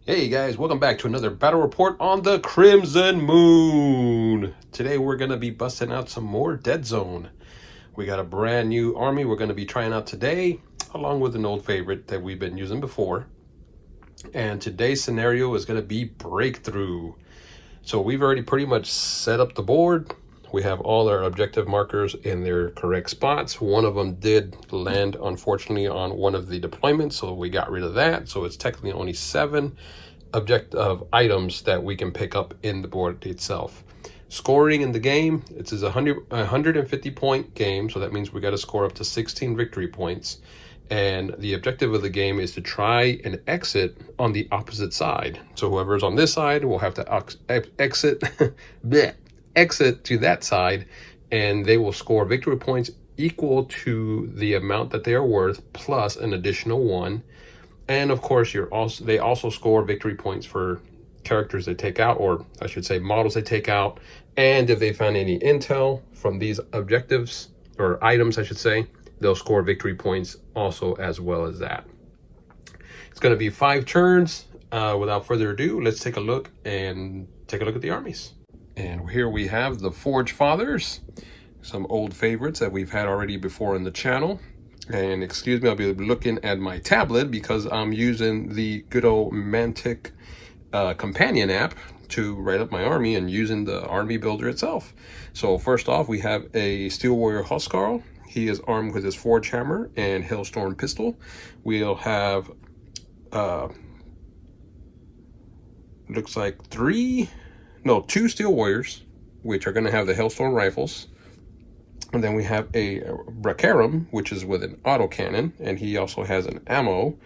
Hey guys, welcome back to another battle report on the Crimson Moon. Today we're going to be busting out some more Deadzone. We got a brand new army we're going to be trying out today, along with an old favorite that we've been using before. And today's scenario is going to be Breakthrough. So we've already pretty much set up the board. We have all our objective markers in their correct spots. One of them did land, unfortunately, on one of the deployments, so we got rid of that. So it's technically only 7 objective items that we can pick up in the board itself. Scoring in the game, it's a 150 point game, so that means we got to score up to 16 victory points. And the objective of the game is to try and exit on the opposite side. So whoever's on this side will have to exit exit to that side, and they will score victory points equal to the amount that they are worth plus an additional 1. And of course, they also score victory points for characters they take out, or I should say models they take out. And if they find any intel from these objectives, or items I should say, they'll score victory points also as well as that. It's going to be 5 turns. Without further ado, let's take a look at the armies. And here we have the ForgeFathers, some old favorites that we've had already before in the channel. And excuse me, I'll be looking at my tablet because I'm using the good old Mantic companion app to write up my army and using the army builder itself. So first off, we have a Steel Warrior Huskarl. He is armed with his Forge Hammer and Hailstorm Pistol. We'll have, looks like 2 Steel Warriors, which are going to have the Hailstorm Rifles. And then we have a Bracarum, which is with an autocannon, and he also has an ammo.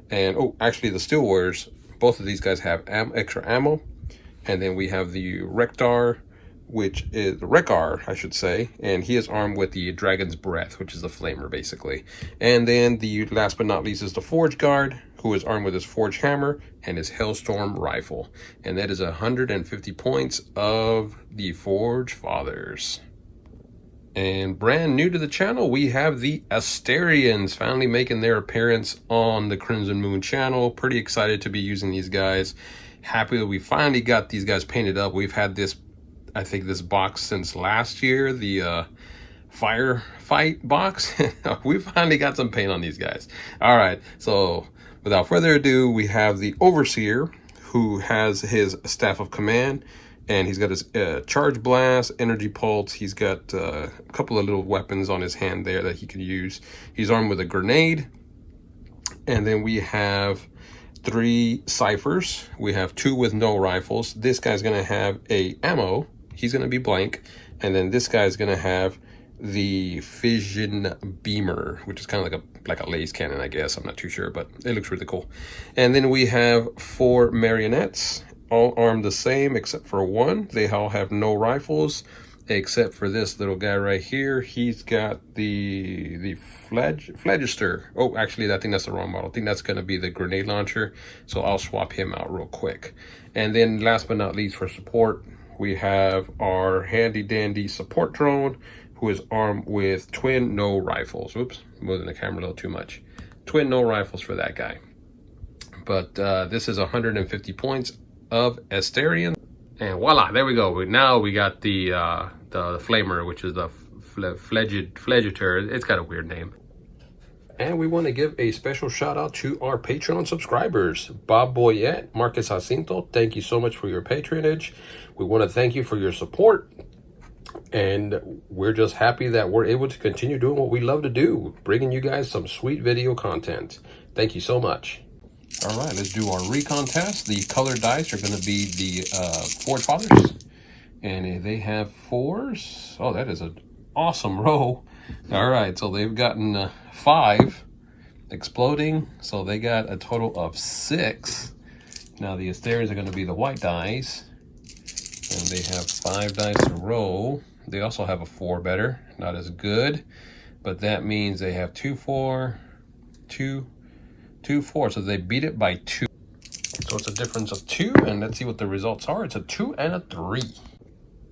And, oh, actually the Steel Warriors, both of these guys have extra ammo. And then we have the Rektar, which is the Rekar, I should say, and he is armed with the Dragon's Breath, which is the flamer, basically. And then the last but not least is the Forge Guard, who is armed with his Forge Hammer and his Hailstorm Rifle. And that is 150 points of the ForgeFathers. And brand new to the channel, we have the Asterians finally making their appearance on the Crimson Moon channel. Pretty excited to be using these guys. Happy that we finally got these guys painted up. We've had this, I think, this box since last year, the firefight box. We finally got some paint on these guys. All right, so without further ado, we have the Overseer, who has his Staff of Command, and he's got his Charge Blast, Energy Pulse. He's got a couple of little weapons on his hand there that he can use. He's armed with a Grenade. And then we have 3 Ciphers. We have 2 with no rifles. This guy's going to have a ammo. He's going to be blank. And then this guy's going to have the Fission Beamer, which is kind of like a laser cannon, I guess. I'm not too sure, but it looks really cool. And then we have 4 Marionettes, all armed the same except for 1. They all have no rifles except for this little guy right here. He's got the Phlegister. Oh, actually, I think that's the wrong model. I think that's going to be the grenade launcher. So I'll swap him out real quick. And then last but not least, for support, we have our handy dandy support drone, who is armed with twin no rifles. Oops, moving the camera a little too much. Twin no rifles for that guy. But this is 150 points of Asterians. And voila, there we go. Now we got the flamer, which is the Phlegitor. It's got a weird name. And we want to give a special shout out to our Patreon subscribers. Bob Boyette, Marcus Jacinto, thank you so much for your patronage. We want to thank you for your support. And we're just happy that we're able to continue doing what we love to do, bringing you guys some sweet video content. Thank you so much. All right, let's do our recon test. The colored dice are going to be the ForgeFathers. And they have 4s. Oh, that is an awesome row. All right, so they've gotten 5 exploding. So they got a total of 6. Now the Asterians are going to be the white dice. And they have 5 dice to roll. They also have a 4 better, not as good. But that means they have 2, 4, 2, 2, 4. So they beat it by 2. So it's a difference of 2. And let's see what the results are. It's a 2 and a 3.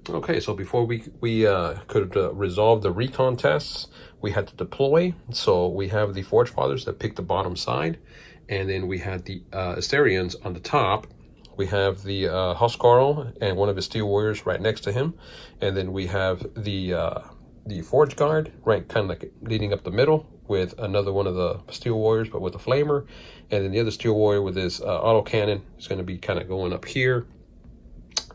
Okay, so before we could resolve the recon tests, we had to deploy. So we have the ForgeFathers that pick the bottom side, and then we had the Asterians on the top. We have the Huskarl and one of his Steel Warriors right next to him, and then we have the Forge Guard right kind of like leading up the middle with another one of the Steel Warriors, but with a flamer, and then the other Steel Warrior with his auto cannon is going to be kind of going up here.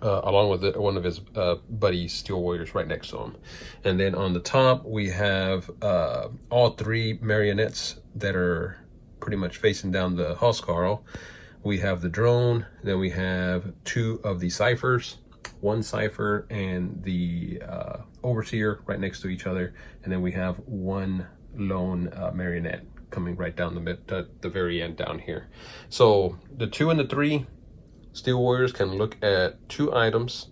Along with one of his buddy Steel Warriors right next to him. And then on the top, we have all three marionettes that are pretty much facing down the Huskarl. We have the drone, then we have two of the ciphers, one cipher and the overseer right next to each other. And then we have one lone marionette coming right down the very end down here. So the 2 and the 3 Steel Warriors can look at 2 items,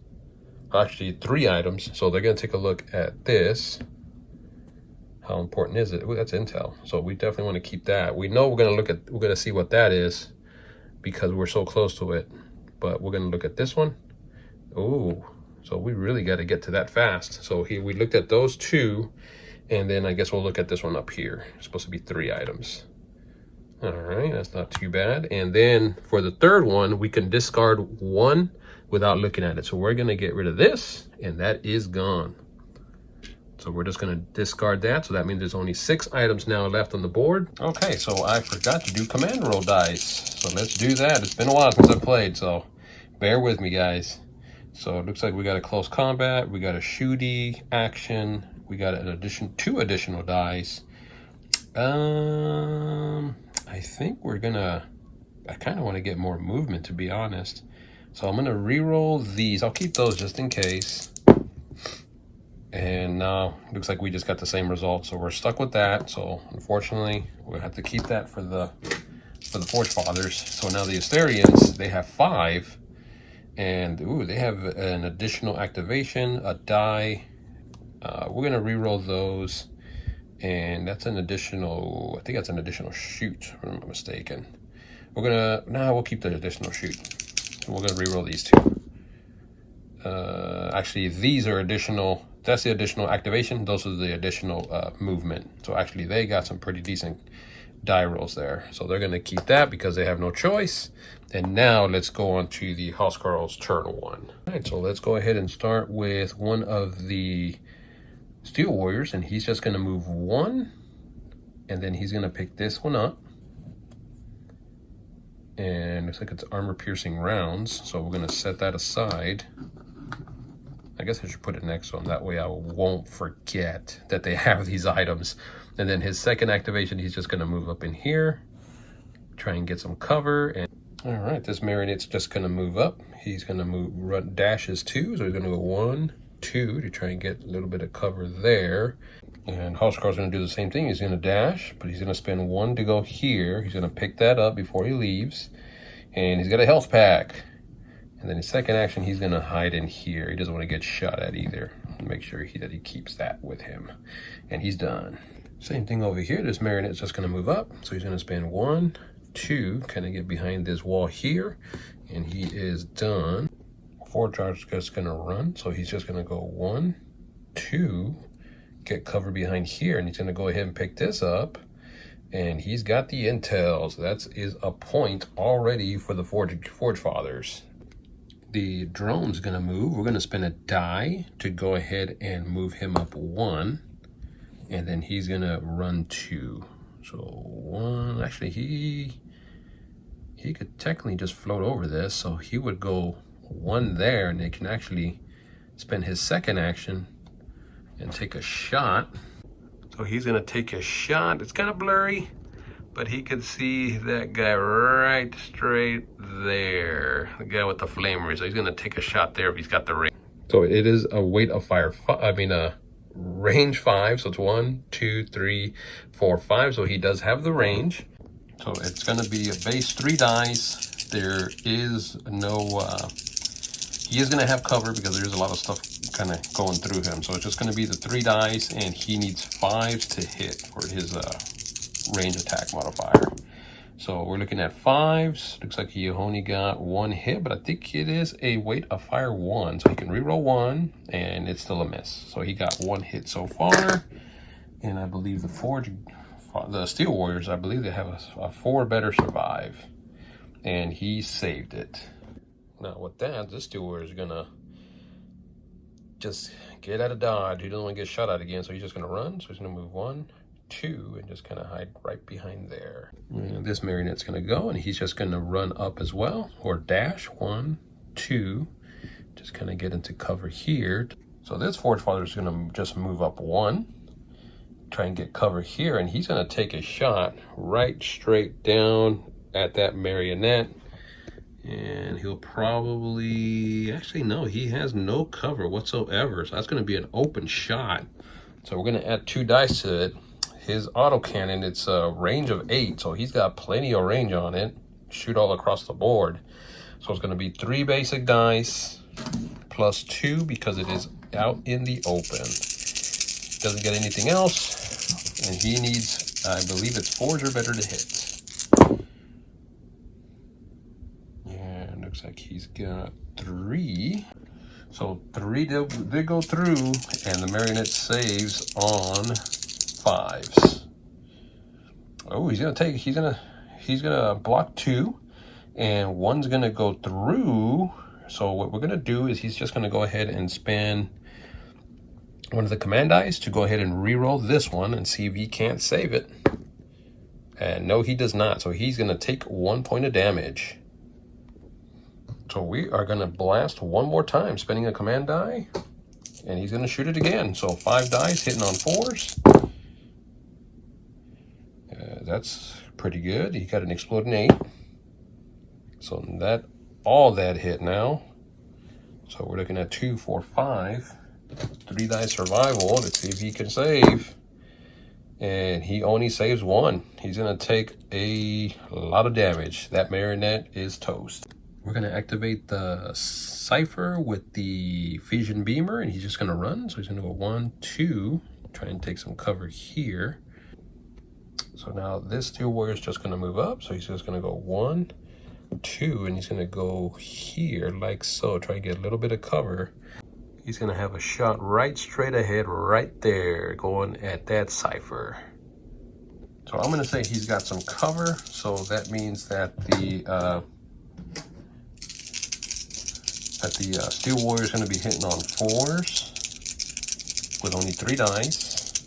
actually 3 items. So they're going to take a look at this. How important is it? Ooh, that's intel. So we definitely want to keep that. We know we're going to see what that is because we're so close to it. But we're going to look at this one. Ooh, so we really got to get to that fast. So we looked at those 2, and then I guess we'll look at this one up here. It's supposed to be 3 items. All right, that's not too bad. And then for the third one, we can discard 1 without looking at it. So we're gonna get rid of this, and that is gone. So we're just gonna discard that. So that means there's only 6 items now left on the board. Okay, so I forgot to do command roll dice. So let's do that. It's been a while since I played, so bear with me, guys. So it looks like we got a close combat, we got a shooty action, we got an 2 additional dice. I think I kind of want to get more movement, to be honest. So I'm gonna re-roll these. I'll keep those just in case. And now looks like we just got the same result, so we're stuck with that. So unfortunately, we'll have to keep that for the ForgeFathers. So now the Asterians, they have 5, and ooh, they have an additional activation, a die. We're gonna re-roll those. And that's an additional, I think that's an additional shoot, if I'm not mistaken. We'll keep the additional shoot. We're gonna re-roll these 2. Actually, these are additional, that's the additional activation. Those are the additional movement. So actually they got some pretty decent die rolls there. So they're gonna keep that because they have no choice. And now let's go on to the Huskarl's turn 1. All right, so let's go ahead and start with one of the Steel Warriors, and he's just going to move 1, and then he's going to pick this one up, and looks like it's armor piercing rounds, so we're going to set that aside. I guess I should put it next to him, that way I won't forget that they have these items. And then his second activation, he's just going to move up in here, try and get some cover. And all right, this marionette's just going to move up. He's going to dash his 2, so he's going to go 1, 2 to try and get a little bit of cover there. And Huskarl's going to do the same thing. He's going to dash, but he's going to spend 1 to go here. He's going to pick that up before he leaves. And he's got a health pack. And then his second action, he's going to hide in here. He doesn't want to get shot at either. Make sure that he keeps that with him. And he's done. Same thing over here. This marionette's just going to move up. So he's going to spend 1, 2, kind of get behind this wall here. And he is done. ForgeFathers just gonna run, so he's just gonna go 1, 2, get cover behind here, and he's gonna go ahead and pick this up, and he's got the intel, so that is a point already for the ForgeFathers. The drone's gonna move. We're gonna spend a die to go ahead and move him up 1, and then he's gonna run 2. So 1, actually he could technically just float over this, so he would go 1 there, and they can actually spend his second action and take a shot. So he's gonna take a shot. It's kind of blurry, but he could see that guy right straight there, the guy with the flamer. So he's gonna take a shot there if he's got the range. So it is a weight of fire, range 5. So it's 1, 2, 3, 4, 5. So he does have the range. So it's gonna be a base 3 dice. There is no, he is going to have cover because there's a lot of stuff kind of going through him. So it's just going to be the 3 dice, and he needs 5s to hit for his range attack modifier. So we're looking at 5s. Looks like he only got 1 hit, but I think it is a weight of fire 1. So he can reroll 1, and it's still a miss. So he got 1 hit so far. And I believe the Steel Warriors, I believe they have a 4 better survive. And he saved it. Now with that, this Steel Warrior is gonna just get out of dodge. He doesn't want to get shot at again, so he's just gonna run. So he's gonna move 1, 2, and just kind of hide right behind there. And this Marionette's gonna go, and he's just gonna run up as well, or dash 1, 2, just kind of get into cover here. So this ForgeFather is gonna just move up 1, try and get cover here, and he's gonna take a shot right straight down at that Marionette. And he'll probably, actually no, he has no cover whatsoever, so that's going to be an open shot. So we're going to add 2 dice to it. His autocannon, it's a range of 8, so he's got plenty of range on it. Shoot all across the board. So it's going to be 3 basic dice plus 2 because it is out in the open. Doesn't get anything else, and he needs, I believe it's 4s or better to hit. Looks like he's got 3. So 3 did go through, and the Marionette saves on 5s. Oh, he's gonna block 2, and 1's gonna go through. So what we're gonna do is he's just gonna go ahead and spend one of the command dice to go ahead and re-roll this one and see if he can't save it. And no, he does not. So he's gonna take 1 point of damage. So we are going to blast 1 more time, spending a command die, and he's going to shoot it again. So 5 dice hitting on 4s. That's pretty good. He got an exploding 8. So all that hit now. So we're looking at 2, 4, 5. 3 dice survival. Let's see if he can save. And he only saves 1. He's going to take a lot of damage. That Marionette is toast. We're going to activate the Cypher with the Fission Beamer, and he's just going to run. So he's going to go 1, 2, try and take some cover here. So now this Steel Warrior is just going to move up. So he's just going to go 1, 2, and he's going to go here like so. Try and get a little bit of cover. He's going to have a shot right straight ahead, right there, going at that Cypher. So I'm going to say he's got some cover. So that means that the Steel Warrior is going to be hitting on 4s with only 3 dice.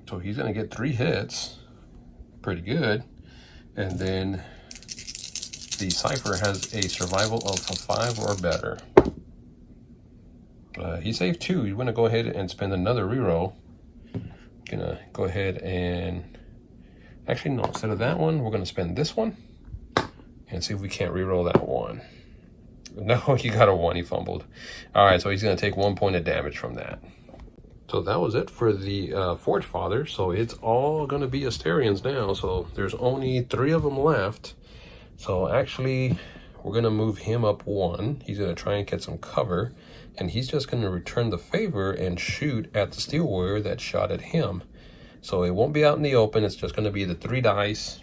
So he's going to get 3 hits. Pretty good. And then the Cypher has a survival of a 5 or better. He saved 2. He's going to go ahead and spend another reroll. Gonna go ahead and... Actually, no. Instead of that one, we're going to spend this one. And see if we can't reroll that 1. No, he got a 1. He fumbled. All right, so he's going to take 1 point of damage from that. So that was it for the ForgeFathers. So it's all going to be Asterians now. So there's only 3 of them left. So actually, we're going to move him up 1. He's going to try and get some cover. And he's just going to return the favor and shoot at the Steel Warrior that shot at him. So it won't be out in the open. It's just going to be the 3 dice.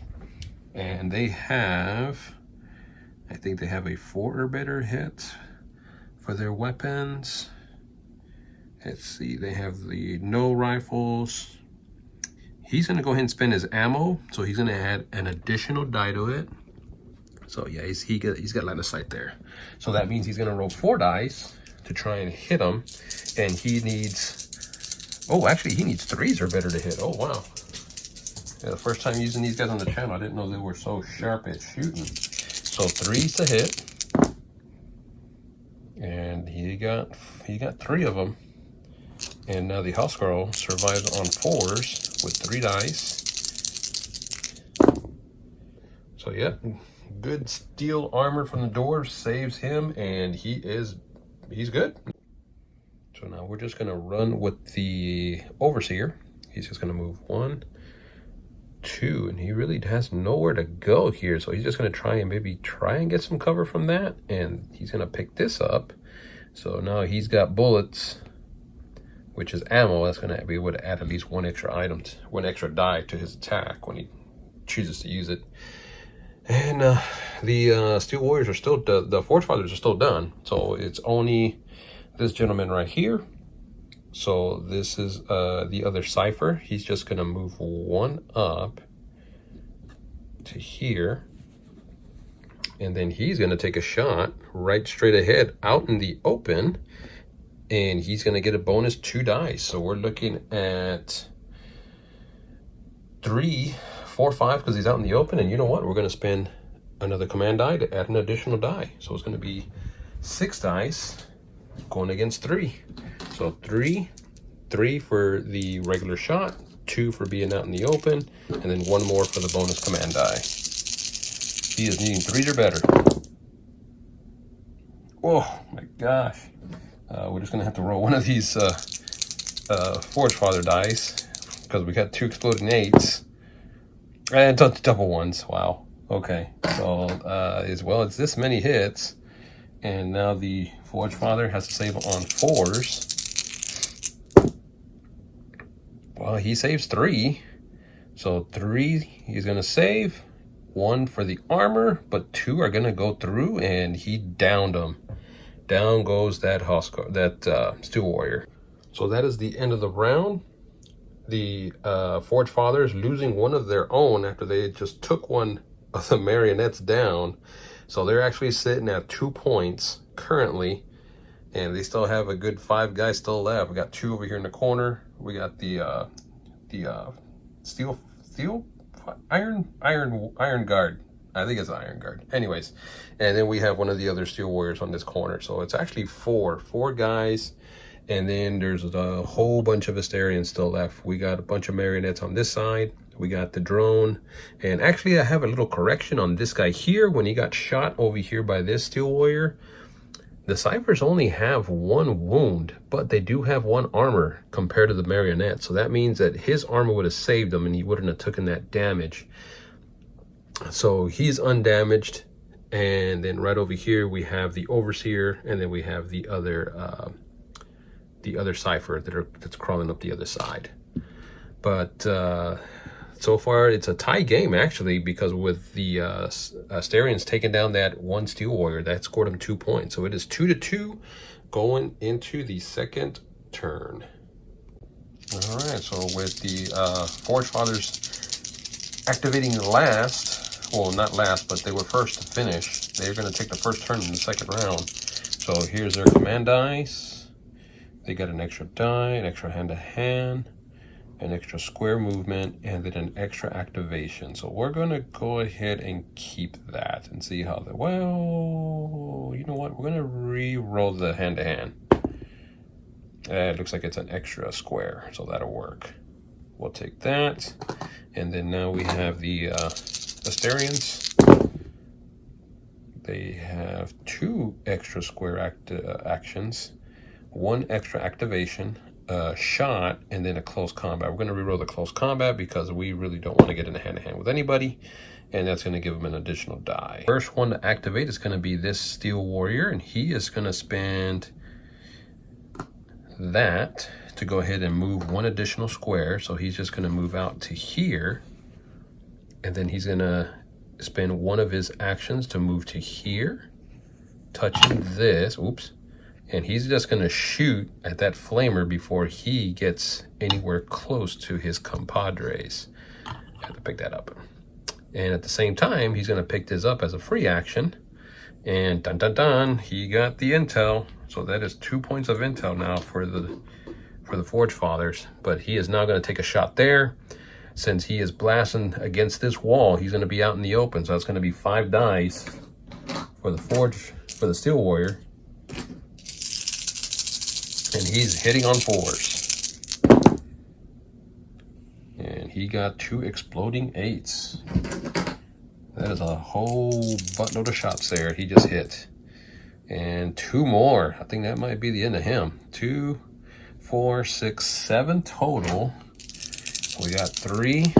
And they have... I think they have a 4 or better hit for their weapons. Let's see, they have the no rifles. He's going to go ahead and spend his ammo, so he's going to add an additional die to it. So yeah, he's got line of sight there. So that means he's going to roll 4 dice to try and hit him, and he needs, oh, actually he needs 3s or better to hit. Oh wow. Yeah, the first time using these guys on the channel, I didn't know they were so sharp at shooting. So 3s to hit, and he got 3 of them. And now the Huskarl survives on 4s with 3 dice. So yeah, good steel armor from the dwarves saves him, and he's good. So now we're just gonna run with the Overseer. He's just gonna move 1, 2, and he really has nowhere to go here, so he's just going to try and get some cover from that, and he's going to pick this up. So now he's got bullets, which is ammo. That's going to be able to add at least 1 extra item, 1 extra die to his attack when he chooses to use it. And the Steel Warriors are still, the ForgeFathers are still done. So it's only this gentleman right here. So this is the other cipher. He's just gonna move one up to here. And then he's gonna take a shot right straight ahead out in the open. And he's gonna get a bonus 2 dice. So we're looking at 3, 4, 5, because he's out in the open. And you know what? We're gonna spend another command die to add an additional die. So it's gonna be 6 dice going against 3. So 3 for the regular shot, 2 for being out in the open, and then 1 more for the bonus command die. He is needing 3s or better. Oh my gosh. We're just gonna have to roll one of these ForgeFather dice because we got 2 exploding 8s and double 1s. Wow. Okay. So as well as this many hits, and now the ForgeFather has to save on 4s. Well, he saves 3. So 3 he's gonna save. 1 for the armor, but 2 are gonna go through, and he downed them. Down goes that Steel Warrior. So that is the end of the round. The ForgeFathers losing one of their own after they just took one of the marionettes down. So they're actually sitting at 2 points currently, and they still have a good 5 guys still left. We got 2 over here in the corner. We got the iron guard. I think it's Iron Guard. Anyways, and then we have one of the other Steel Warriors on this corner. So it's actually 4 guys. And then there's a whole bunch of Asterians still left. We got a bunch of marionettes on this side. We got the drone. And actually, I have a little correction on this guy here. When he got shot over here by this Steel Warrior, the ciphers only have 1 wound, but they do have 1 armor compared to the marionette. So that means that his armor would have saved him and he wouldn't have taken that damage. So he's undamaged. And then right over here, we have the Overseer, and then we have the other cipher that's crawling up the other side. But so far, it's a tie game, actually, because with the Asterians taking down that 1 Steel Warrior, that scored him 2 points. So it is 2-2 going into the second turn. All right, so with the ForgeFathers activating last, well, not last, but they were first to finish. They're going to take the first turn in the second round. So here's their command dice. They got an extra die, an extra hand-to-hand, an extra square movement, and then an extra activation. So we're going to go ahead and keep that and see how that... Well, you know what? We're going to re-roll the hand-to-hand. It looks like it's an extra square, so that'll work. We'll take that. And then now we have the Asterians. They have 2 extra square actions, 1 extra activation, a shot, and then a close combat. We're going to reroll the close combat because we really don't want to get in a hand-to-hand with anybody, and that's going to give them an additional die. First one to activate is going to be this Steel Warrior, and he is going to spend that to go ahead and move 1 additional square. So he's just going to move out to here, and then he's going to spend 1 of his actions to move to here, touching this. Oops. And he's just going to shoot at that flamer before he gets anywhere close to his compadres. I have to pick that up. And at the same time, he's going to pick this up as a free action. And dun dun dun, he got the intel. So that is 2 points of intel now for the ForgeFathers. But he is now going to take a shot there. Since he is blasting against this wall, he's going to be out in the open. So that's going to be 5 dice for the Steel Warrior. And he's hitting on 4s. And he got 2 exploding 8s. That is a whole buttload of shots there he just hit. And 2 more. I think that might be the end of him. 2, 4, 6, 7 total. We got 3.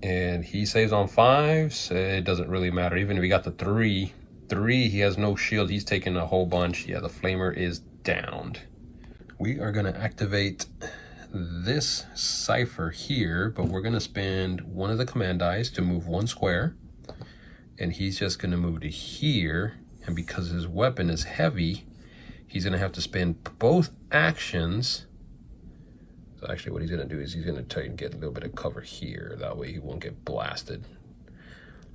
And he saves on 5s. It doesn't really matter. Even if he got the 3, he has no shield. He's taking a whole bunch. Yeah, the flamer is downed. We are going to activate this cipher here, but we're going to spend one of the command dice to move one square. And he's just going to move to here. And because his weapon is heavy, he's going to have to spend both actions. So actually what he's going to do is he's going to try and get a little bit of cover here. That way he won't get blasted.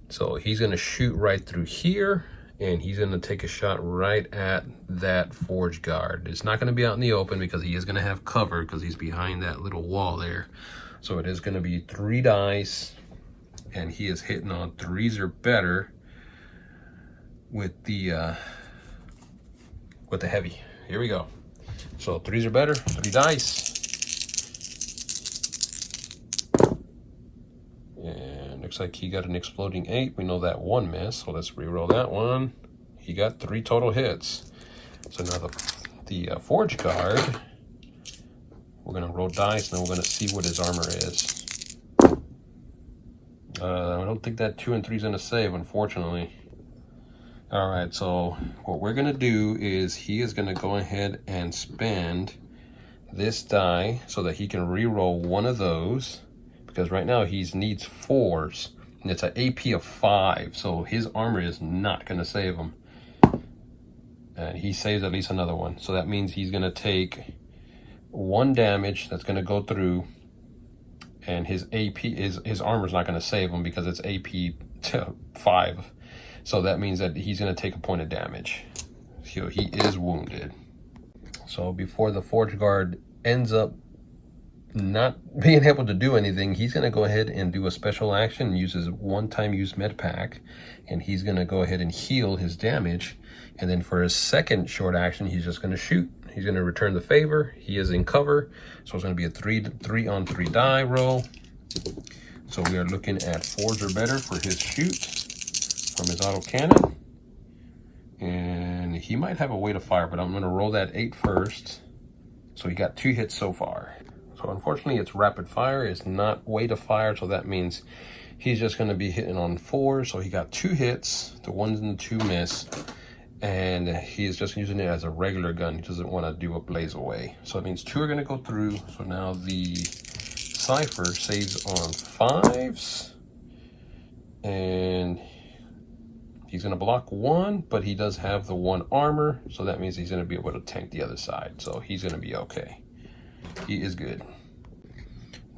So he's going to shoot right through here. And he's going to take a shot right at that forge guard. It's not going to be out in the open because he is going to have cover because he's behind that little wall there. So it is going to be 3 dice. And he is hitting on 3s or better with the heavy. Here we go. So 3s or better, 3 dice. And looks like he got an exploding 8. We know that 1 miss, so let's reroll that one. He got 3 total hits. So now the forge guard, we're gonna roll dice and then we're gonna see what his armor is. I don't think that 2 and 3 is gonna save, unfortunately. All right, so what we're gonna do is he is gonna go ahead and spend this die so that he can re-roll one of those, because right now he needs 4s and it's an AP of 5, so his armor is not gonna save him. And he saves at least another one, so that means he's gonna take 1 damage that's gonna go through, and his AP his armor's not gonna save him because it's AP 5. So that means that he's going to take a point of damage. So he is wounded. So before the forge guard ends up not being able to do anything, he's going to go ahead and do a special action, use his one-time use med pack, and he's going to go ahead and heal his damage. And then for his second short action, he's just going to shoot. He's going to return the favor. He is in cover. So it's going to be a 3 on 3 die roll. So we are looking at 4s or better for his shoot from his auto cannon, and he might have a way to fire, but I'm going to roll that 8 first. So he got 2 hits so far. So unfortunately it's rapid fire, it's not way to fire, so that means he's just going to be hitting on 4. So he got 2 hits, the 1 and the 2 miss, and he is just using it as a regular gun. He doesn't want to do a blaze away, so it means 2 are going to go through. So now the cipher saves on 5s, and he's going to block 1, but he does have the 1 armor, so that means he's going to be able to tank the other side. So he's going to be okay. He is good.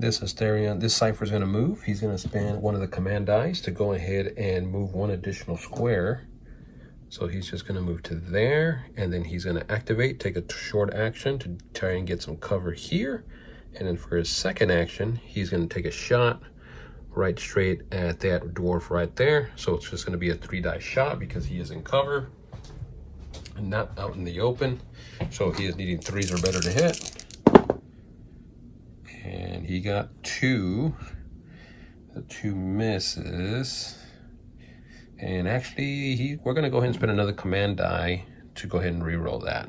This Asterian, this cipher is going to move. He's going to spend one of the command dice to go ahead and move 1 additional square. So he's just going to move to there, and then he's going to activate, take a short action to try and get some cover here. And then for his second action, he's going to take a shot right straight at that dwarf right there. So it's just going to be a 3 die shot because he is in cover and not out in the open. So he is needing 3s or better to hit. And he got 2. The 2 misses. And actually, we're going to go ahead and spend another command die to go ahead and re-roll that.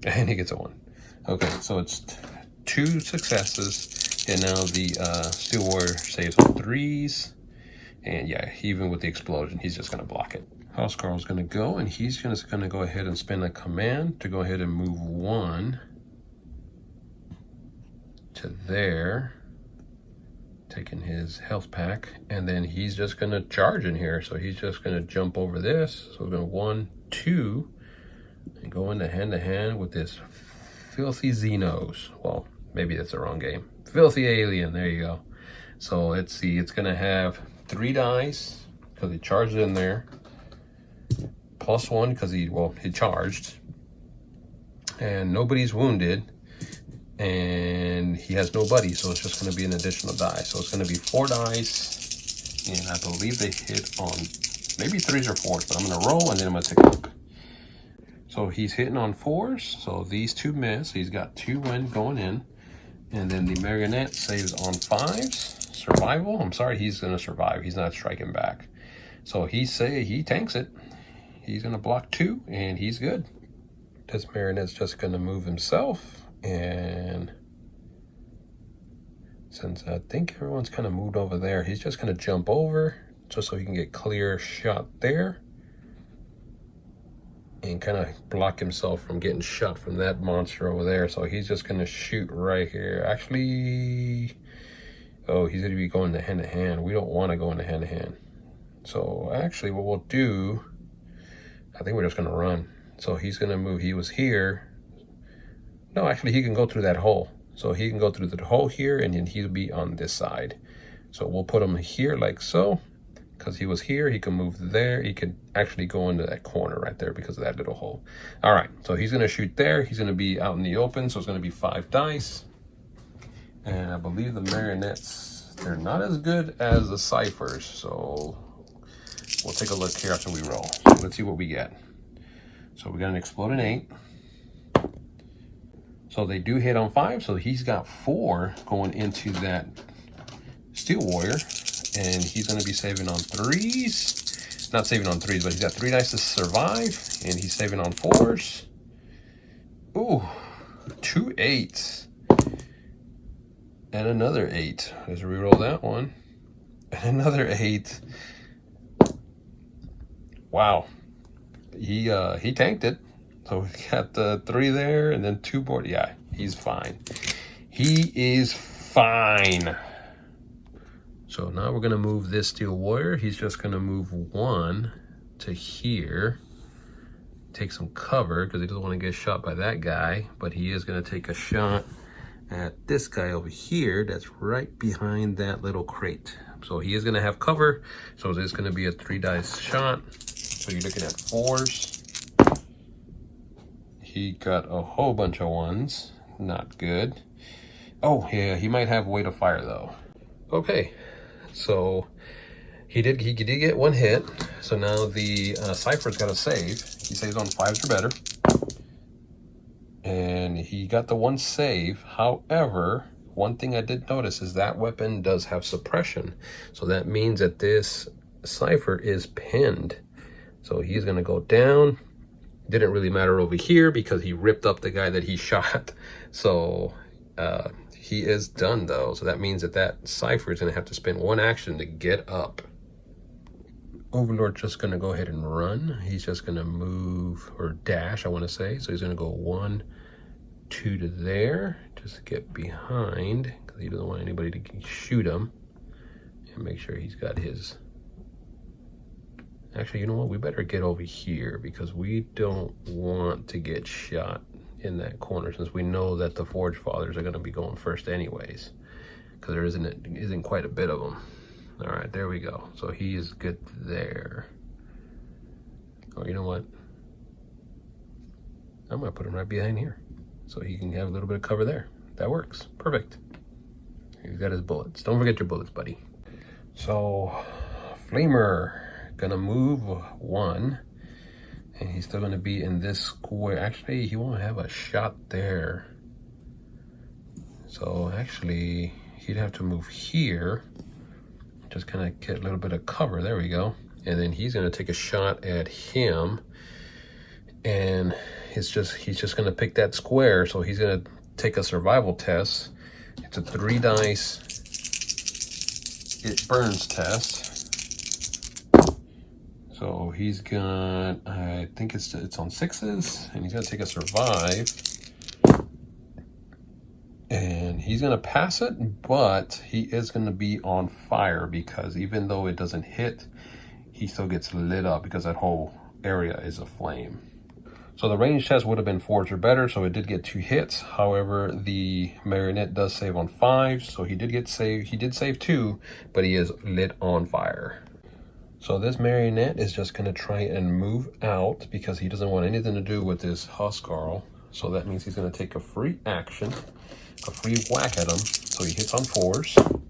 And he gets a 1. Okay, so it's 2 successes. And now the Steel Warrior saves on 3s. And yeah, even with the explosion, he's just going to block it. Housecarl is going to go, and he's just going to go ahead and spend a command to go ahead and move 1 to there, taking his health pack. And then he's just going to charge in here. So he's just going to jump over this. So we're going to 1, 2, and go into hand-to-hand with this filthy Xenos. Well, maybe that's the wrong game. Filthy alien, there you go. So let's see, it's gonna have 3 dice because he charged in there, plus 1 because he charged, and nobody's wounded, and he has no buddy, so it's just gonna be an additional die. So it's gonna be 4 dice, and I believe they hit on maybe 3s or 4s, but I'm gonna roll and then I'm gonna take a look. So he's hitting on 4s, so these 2 miss. He's got 2 wind going in. And then the marionette saves on 5s. Survival. I'm sorry, he's going to survive. He's not striking back. So he tanks it. He's going to block 2, and he's good. This marionette's just going to move himself. And since I think everyone's kind of moved over there, he's just going to jump over just so he can get clear shot there. and kind of block himself from getting shot from that monster over there. So he's just gonna shoot right here. Actually, oh, he's gonna be going to hand-to-hand. We don't want to go into hand-to-hand. So actually what we'll do, I think we're just gonna run. So he's gonna move, he was here. No, actually he can go through that hole. So he can go through the hole here, and then he'll be on this side. So we'll put him here like so. Because he was here, he can move there. He could actually go into that corner right there because of that little hole. All right, so he's gonna shoot there. He's gonna be out in the open, so it's gonna be 5 dice. And I believe the marionettes, they're not as good as the ciphers. So we'll take a look here after we roll. Let's see what we get. So we got an exploding 8. So they do hit on 5, so he's got 4 going into that steel warrior. And he's going to be saving on 3s. Not saving on 3s, but he's got 3 dice to survive. And he's saving on 4s. Ooh, 2 8s. And another 8. Let's reroll that one. And another 8. Wow. He tanked it. So we got 3 there and then 2 board. Yeah, he's fine. He is fine. So now we're gonna move this steel warrior. He's just gonna move 1 to here. Take some cover because he doesn't want to get shot by that guy, but he is gonna take a shot at this guy over here that's right behind that little crate. So he is gonna have cover. So there's gonna be a 3 dice shot. So you're looking at 4s. He got a whole bunch of 1s. Not good. Oh yeah, he might have weight of fire though. Okay. So he did get 1 hit. So now the Cypher's got to save. He saves on 5s or better. And he got the 1 save. However, one thing I did notice is that weapon does have suppression. So that means that this Cypher is pinned. So he's going to go down. Didn't really matter over here because he ripped up the guy that he shot. So he is done though, so that means that that Cypher is going to have to spend 1 action to get up. Overlord's just going to go ahead and run. He's just going to move, or dash, I want to say. So he's going to go 1, 2 to there, just to get behind, because he doesn't want anybody to shoot him. And make sure he's got his... Actually, you know what? We better get over here, because we don't want to get shot in that corner, since we know that the ForgeFathers are going to be going first anyways, because there isn't quite a bit of them. All right, there we go. So he is good there. Oh, you know what? I'm going to put him right behind here, so he can have a little bit of cover there. That works. Perfect. He's got his bullets. Don't forget your bullets, buddy. So, Flamer, gonna move 1. And he's still going to be in this square. Actually, he won't have a shot there. So actually, he'd have to move here. Just kind of get a little bit of cover. There we go. And then he's going to take a shot at him. And he's just going to pick that square. So he's going to take a survival test. It's a 3 dice. It burns test. So he's got, I think it's on 6s, and he's gonna take a survive. And he's gonna pass it, but he is gonna be on fire because even though it doesn't hit, he still gets lit up because that whole area is aflame. So the range test would have been 4s or better, so it did get 2 hits. However, the marionette does save on 5s, so he did save 2, but he is lit on fire. So this marionette is just going to try and move out because he doesn't want anything to do with this Huskarl. So that means he's going to take a free action, a free whack at him. So he hits on 4s.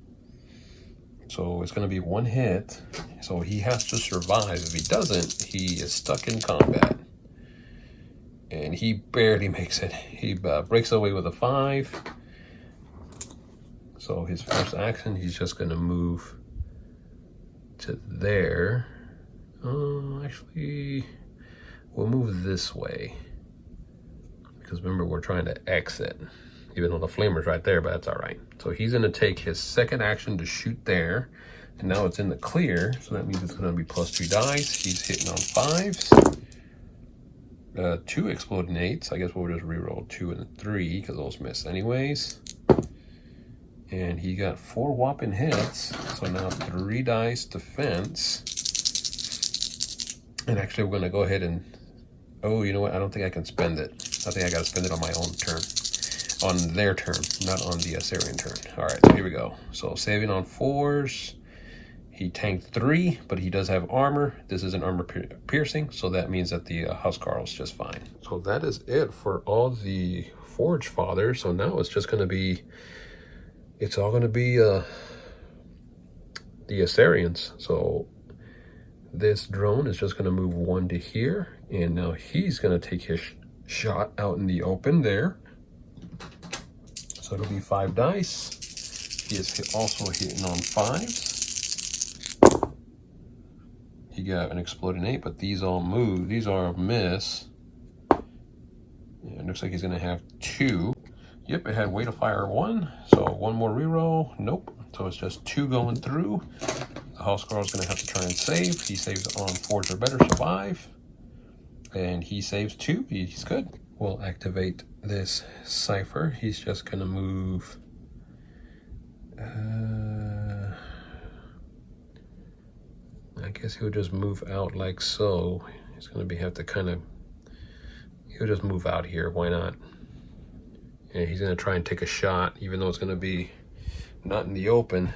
So it's going to be 1 hit. So he has to survive. If he doesn't, he is stuck in combat. And he barely makes it. He breaks away with a 5. So his first action, he's just going to move to there. Actually, we'll move this way because remember we're trying to exit, even though the flamer's right there, but that's all right. So he's going to take his second action to shoot there, and now it's in the clear, so that means it's going to be +2 dice. He's hitting on 5s. 2 exploding 8s. I guess we'll just reroll 2 and 3 because those miss anyways. And he got 4 whopping hits. So now 3 dice defense. And actually, we're going to go ahead and... Oh, you know what? I don't think I can spend it. I think I got to spend it on my own turn. On their turn, not on the Asterian turn. All right, so here we go. So saving on 4s. He tanked 3, but he does have armor. This is an armor piercing, so that means that the Housecarl's just fine. So that is it for all the ForgeFathers. So now it's just going to be... It's all going to be the Asterians. So this drone is just going to move 1 to here, and now he's going to take his shot out in the open there. So it'll be 5 dice. He is also hitting on 5s. He got an exploding 8, but these all move. These are a miss. Yeah, it looks like he's going to have 2. Yep, it had way to fire 1. So 1 more reroll. Nope. So it's just 2 going through. The Housecarl is going to have to try and save. He saves on Forge or better, survive. And he saves 2. He's good. We'll activate this cipher. He's just going to move... I guess he'll just move out like so. He's going to have to kind of... He'll just move out here. Why not? And he's going to try and take a shot, even though it's going to be not in the open.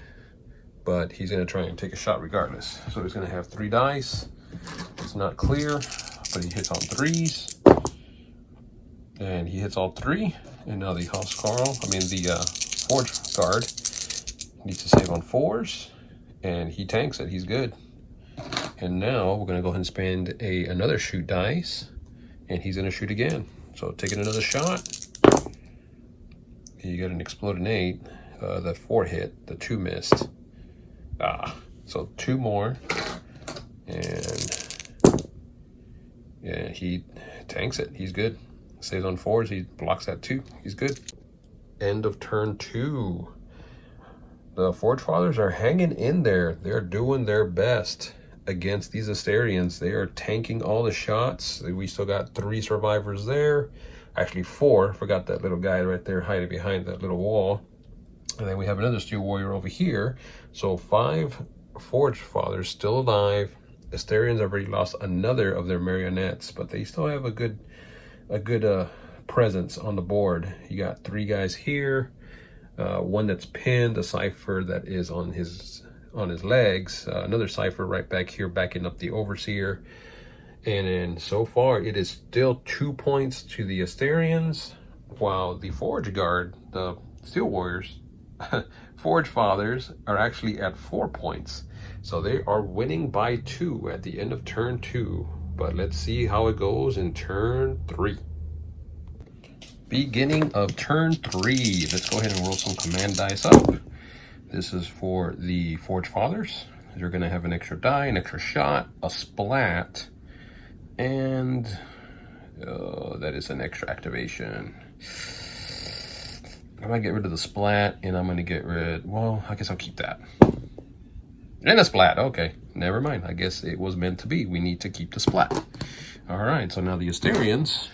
But he's going to try and take a shot regardless. So he's going to have 3 dice. It's not clear, but he hits on 3s. And he hits all 3. And now the the Forge Guard needs to save on 4s. And he tanks it. He's good. And now we're going to go ahead and spend another shoot dice. And he's going to shoot again. So taking another shot. You got an exploding 8. The 4 hit. The 2 missed. So 2 more. And he tanks it. He's good. Saves on 4s. He blocks that 2. He's good. End of turn 2. The ForgeFathers are hanging in there. They're doing their best against these Asterians. They are tanking all the shots. We still got 3 survivors there. Actually 4. Forgot that little guy right there hiding behind that little wall. And then we have another Steel Warrior over here. So 5 ForgeFathers still alive. Asterians have already lost another of their marionettes, but they still have a good presence on the board. You got 3 guys here. 1 that's pinned, a cipher that is on his legs, another cipher right back here backing up the Overseer. And then so far it is still 2 points to the Asterians, while the Forge Guard, the Steel Warriors, ForgeFathers, are actually at 4 points. So they are winning by 2 at the end of turn 2. But let's see how it goes in turn 3. Beginning of turn 3. Let's go ahead and roll some command dice up. This is for the ForgeFathers. You're going to have an extra die, an extra shot, a splat, and that is an extra activation. I'm going to get rid of the splat, and I'm going to get rid... Well, I guess I'll keep that. And a splat. Okay, never mind. I guess it was meant to be. We need to keep the splat. All right, so now the Asterians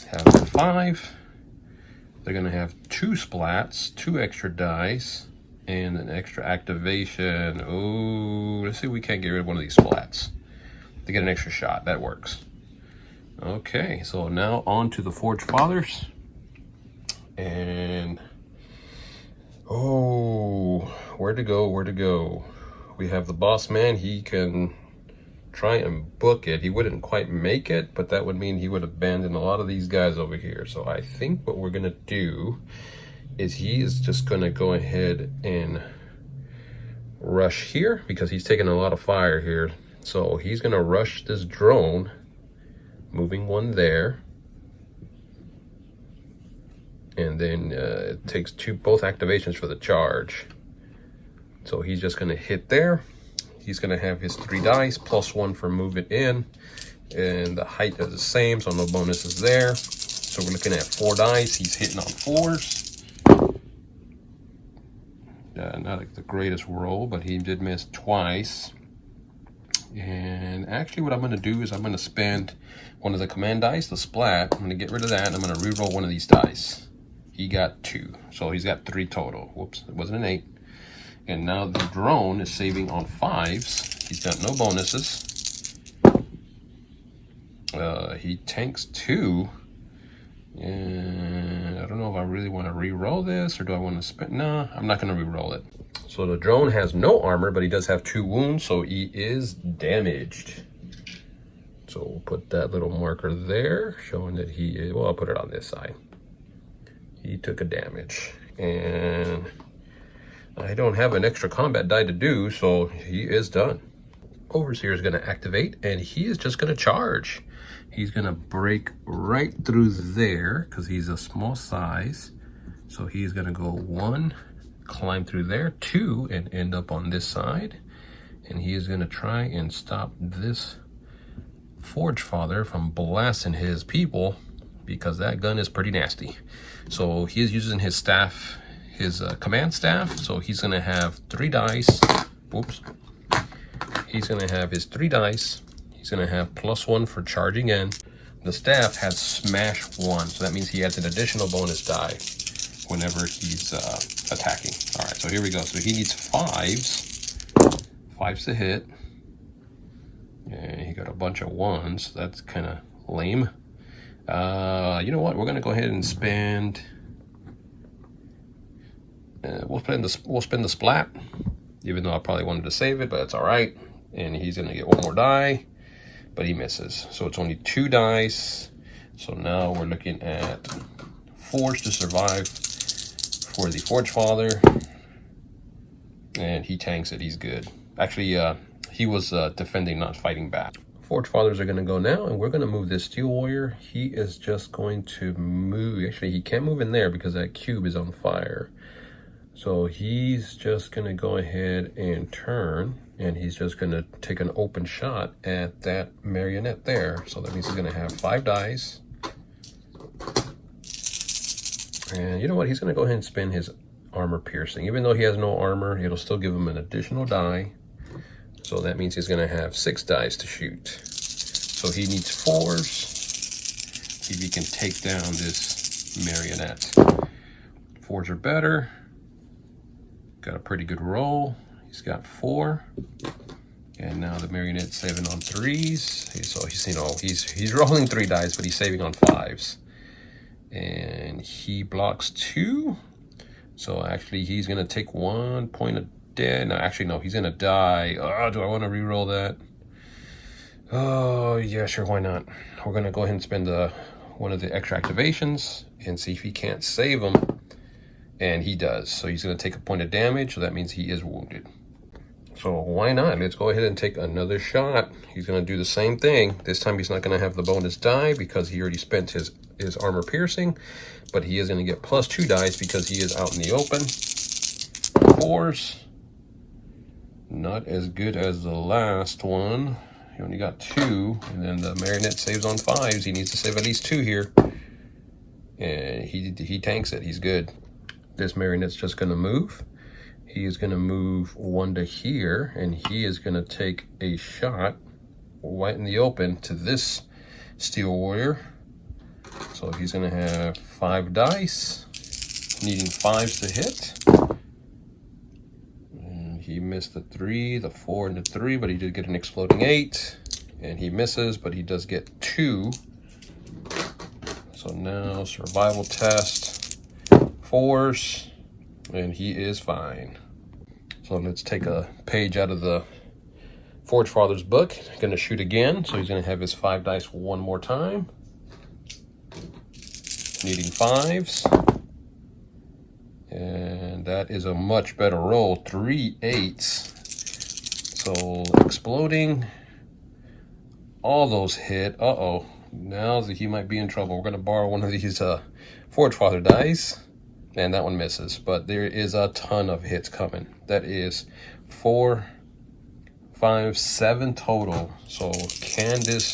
have a 5. They're going to have 2 splats, 2 extra dice, and an extra activation. Oh, let's see if we can't get rid of one of these splats. To get an extra shot. That works. Okay, so now on to the ForgeFathers. And... oh, where to go? We have the boss man. He can try and book it. He wouldn't quite make it, but that would mean he would abandon a lot of these guys over here. So I think what we're going to do is he is just going to go ahead and rush here because he's taking a lot of fire here. So he's going to rush this drone, moving 1 there. And then it takes both activations for the charge. So he's just going to hit there. He's going to have his 3 dice, plus 1 for moving in. And the height is the same, so no bonuses there. So we're looking at 4 dice. He's hitting on 4s. Not like the greatest roll, but he did miss twice. And actually what I'm going to do is I'm going to spend one of the command dice, the splat. I'm going to get rid of that, and I'm going to re-roll one of these dice. He got 2, so he's got 3 total. Whoops, it wasn't an 8. And now the drone is saving on 5s. He's got no bonuses. He tanks 2. And I don't know if I really want to re-roll this, or do I want to spend? No, I'm not going to re-roll it. So the drone has no armor, but he does have 2 wounds, so he is damaged. So we'll put that little marker there, showing that he is, well, I'll put it on this side. He took a damage. And I don't have an extra combat die to do, so he is done. Overseer is going to activate, and he is just going to charge. He's going to break right through there, because he's a small size. So he's going to go 1, climb through there, 2, and end up on this side. And he is going to try and stop this ForgeFather from blasting his people, because that gun is pretty nasty. So he is using his staff, his command staff. So he's going to have 3 dice. Whoops. He's going to have his 3 dice. He's going to have +1 for charging in. The staff has smash 1, so that means he has an additional bonus die whenever he's attacking. All right, so here we go. So he needs 5s. 5s to hit. And he got a bunch of 1s. That's kind of lame. You know what? We're going to go ahead and spend... we'll spend the splat, even though I probably wanted to save it, but it's all right. And he's going to get 1 more die, but he misses. So it's only 2 dice. So now we're looking at 4s to survive for the ForgeFather. And he tanks it. He's good. Actually, he was defending, not fighting back. ForgeFathers are going to go now, and we're going to move this Steel Warrior. He is just going to move. Actually, he can't move in there because that cube is on fire. So he's just going to go ahead and turn, and he's just going to take an open shot at that marionette there. So that means he's going to have 5 dice. And you know what? He's going to go ahead and spend his armor piercing. Even though he has no armor, it'll still give him an additional die. So that means he's going to have 6 dice to shoot. So he needs 4s if he can take down this marionette. 4s are better. Got a pretty good roll. He's got 4. And now the marionette's saving on 3s. So he's, you know, he's rolling 3 dice, but he's saving on 5s. And he blocks 2. So actually he's going to take 1 point of dead. No, actually, no, he's going to die. Oh, do I want to re-roll that? Oh, yeah, sure, why not? We're going to go ahead and spend one of the extra activations and see if he can't save him. And he does. So he's going to take a point of damage. So that means he is wounded. So why not? Let's go ahead and take another shot. He's going to do the same thing. This time he's not going to have the bonus die because he already spent his armor piercing. But he is going to get +2 dice because he is out in the open. 4s. Not as good as the last one. He only got 2. And then the marionette saves on 5s. He needs to save at least 2 here. And he tanks it. He's good. This marionette's just going to move. He is going to move 1 to here, and he is going to take a shot right in the open to this Steel Warrior. So he's going to have 5 dice, needing 5s to hit. And he missed the 3, the 4, and the 3, but he did get an exploding 8. And he misses, but he does get 2. So now survival test. 4s, and he is fine. So let's take a page out of the ForgeFathers book. He's going to shoot again, so he's going to have his 5 dice 1 more time. Needing 5s. And that is a much better roll. 3 8s. So exploding. All those hit. Uh-oh. Now he might be in trouble. We're going to borrow one of these ForgeFather dice. And that one misses, but there is a ton of hits coming. That is 4, 5, 7 total. So can this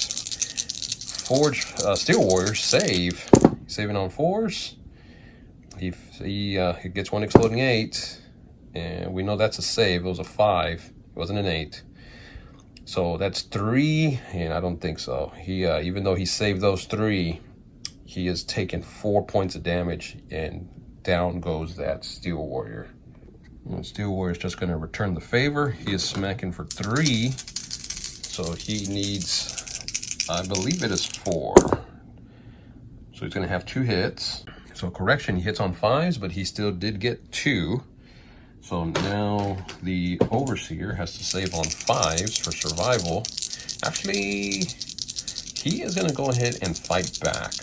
Steel Warrior save? Saving on 4s. He gets 1 exploding 8, and we know that's a save. It was a 5. It wasn't an 8. So that's 3, and I don't think so. He even though he saved those 3, he has taken 4 points of damage, and down goes that Steel Warrior. And Steel Warrior is just going to return the favor. He is smacking for 3, so he needs, I believe it is 4. So he's going to have 2 hits. So correction, he hits on 5s, but he still did get 2. So now the Overseer has to save on 5s for survival. Actually, he is going to go ahead and fight back.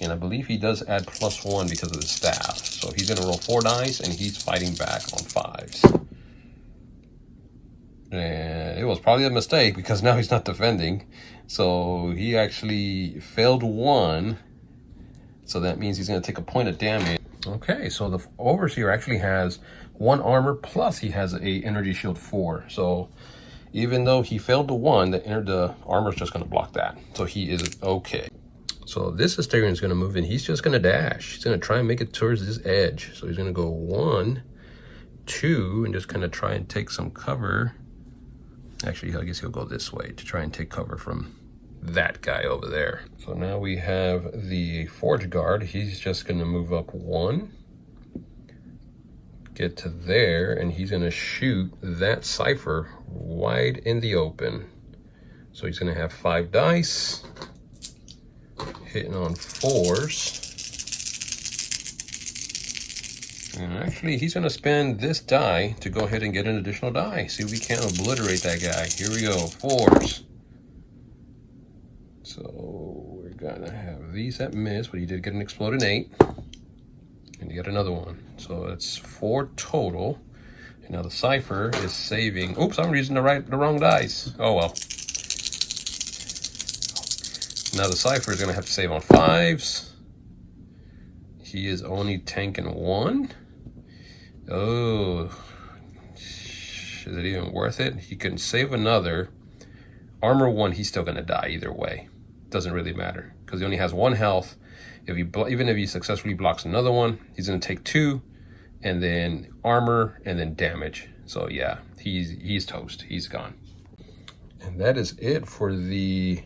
And I believe he does add +1 because of the staff. So he's going to roll 4 dice, and he's fighting back on 5s. And it was probably a mistake because now he's not defending. So he actually failed 1. So that means he's going to take a point of damage. Okay, so the Overseer actually has 1 armor, plus he has a energy shield 4. So even though he failed the 1, the armor is just going to block that. So he is okay. So this Asterian is going to move in. He's just going to dash. He's going to try and make it towards this edge. So he's going to go 1, 2, and just kind of try and take some cover. Actually, I guess he'll go this way to try and take cover from that guy over there. So now we have the Forge Guard. He's just going to move up 1, get to there, and he's going to shoot that Cypher wide in the open. So he's going to have 5 dice, hitting on 4s. And actually, he's going to spend this die to go ahead and get an additional die. See if we can't obliterate that guy. Here we go, 4s. So we're gonna have these that miss, but he did get an exploding 8. And he got another one. So that's 4 total. And now the Cypher is saving. Oops, I'm using the wrong dice. Oh well. Now the Cypher is gonna have to save on 5s. He is only tanking 1. Oh, is it even worth it? He can save another. Armor 1, he's still gonna die either way. Doesn't really matter because he only has 1 health. If he even if he successfully blocks another one, he's gonna take 2, and then armor, and then damage. So yeah, he's toast. He's gone. And that is it for the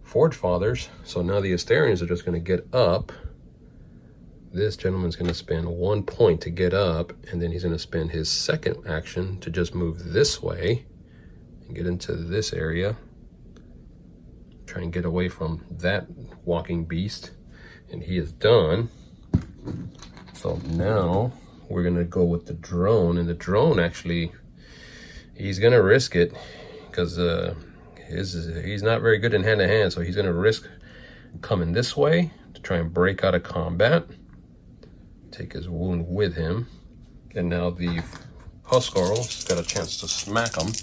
ForgeFathers. So now the Asterians are just gonna get up. This gentleman's gonna spend 1 point to get up, and then he's gonna spend his second action to just move this way and get into this area. Try and get away from that walking beast, and he is done. So now we're gonna go with the drone, and the drone actually, he's gonna risk it because he's not very good in hand-to-hand, so he's gonna risk coming this way to try and break out of combat, take his wound with him. And now the Huskarl's got a chance to smack him,